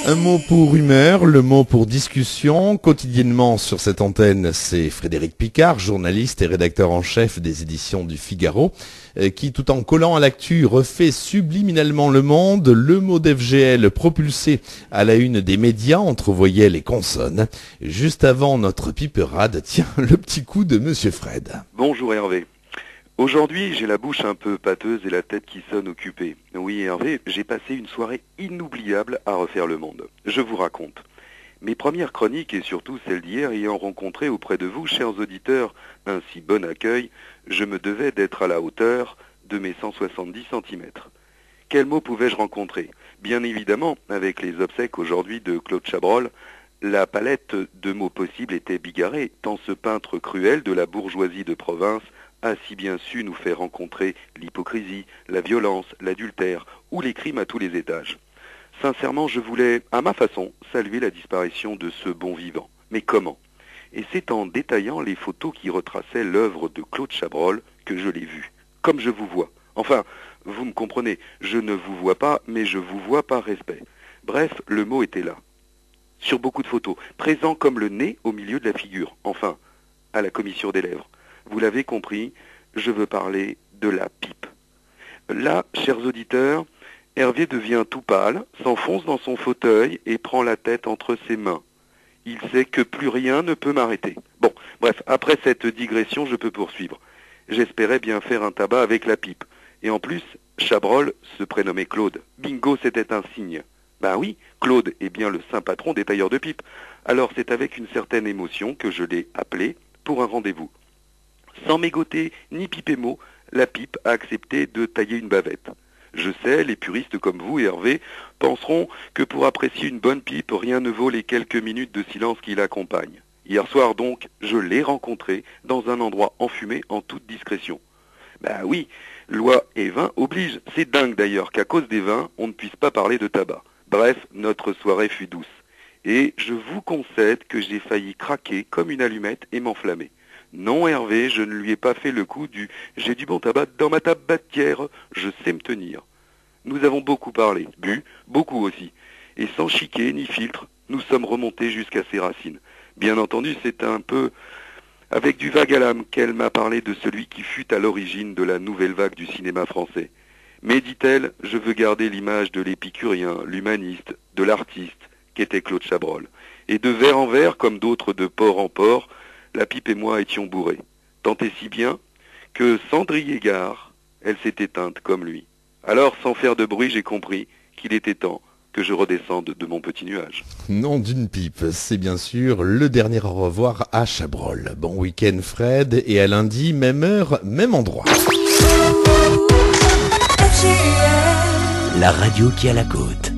Un mot pour humeur, le mot pour discussion. Quotidiennement sur cette antenne, c'est Frédéric Picard, journaliste et rédacteur en chef des éditions du Figaro, qui, tout en collant à l'actu, refait subliminalement le monde. Le mot d'FGL propulsé à la une des médias entre voyelles et consonnes. Juste avant notre piperade, tiens, le petit coup de Monsieur Fred. Bonjour Hervé. Aujourd'hui, j'ai la bouche un peu pâteuse et la tête qui sonne occupée. Oui Hervé, j'ai passé une soirée inoubliable à refaire le monde. Je vous raconte. Mes premières chroniques et surtout celles d'hier ayant rencontré auprès de vous, chers auditeurs, un si bon accueil, je me devais d'être à la hauteur de mes 170 cm. Quel mot pouvais-je rencontrer? Bien évidemment, avec les obsèques aujourd'hui de Claude Chabrol, la palette de mots possibles était bigarrée, tant ce peintre cruel de la bourgeoisie de province a si bien su nous faire rencontrer l'hypocrisie, la violence, l'adultère ou les crimes à tous les étages. Sincèrement, je voulais, à ma façon, saluer la disparition de ce bon vivant. Mais comment? Et c'est en détaillant les photos qui retraçaient l'œuvre de Claude Chabrol que je l'ai vu, comme je vous vois. Enfin, vous me comprenez, je ne vous vois pas, mais je vous vois par respect. Bref, le mot était là. Sur beaucoup de photos, présent comme le nez au milieu de la figure, enfin, à la commissure des lèvres. Vous l'avez compris, je veux parler de la pipe. Là, chers auditeurs, Hervé devient tout pâle, s'enfonce dans son fauteuil et prend la tête entre ses mains. Il sait que plus rien ne peut m'arrêter. Bon, bref, après cette digression, je peux poursuivre. J'espérais bien faire un tabac avec la pipe. Et en plus, Chabrol se prénommait Claude. Bingo, c'était un signe. Ben oui, Claude est bien le saint patron des tailleurs de pipe. Alors c'est avec une certaine émotion que je l'ai appelé pour un rendez-vous. Sans mégoter ni piper mot, la pipe a accepté de tailler une bavette. Je sais, les puristes comme vous et Hervé penseront que pour apprécier une bonne pipe, rien ne vaut les quelques minutes de silence qui l'accompagnent. Hier soir donc, je l'ai rencontré dans un endroit enfumé en toute discrétion. Ben oui, loi et vin oblige. C'est dingue d'ailleurs qu'à cause des vins, on ne puisse pas parler de tabac. Bref, notre soirée fut douce. Et je vous concède que j'ai failli craquer comme une allumette et m'enflammer. Non Hervé, je ne lui ai pas fait le coup du « j'ai du bon tabac dans ma tabatière, je sais me tenir ». Nous avons beaucoup parlé, bu, beaucoup aussi. Et sans chiquet ni filtre, nous sommes remontés jusqu'à ses racines. Bien entendu, c'est un peu avec du vague à l'âme qu'elle m'a parlé de celui qui fut à l'origine de la nouvelle vague du cinéma français. Mais, dit-elle, je veux garder l'image de l'épicurien, l'humaniste, de l'artiste, qu'était Claude Chabrol. Et de verre en verre, comme d'autres de port en port, la pipe et moi étions bourrés. Tant et si bien que, sans driller gare, elle s'est éteinte comme lui. Alors, sans faire de bruit, j'ai compris qu'il était temps que je redescende de mon petit nuage. Nom d'une pipe, c'est bien sûr le dernier au revoir à Chabrol. Bon week-end Fred, et à lundi, même heure, même endroit. La radio qui a la côte.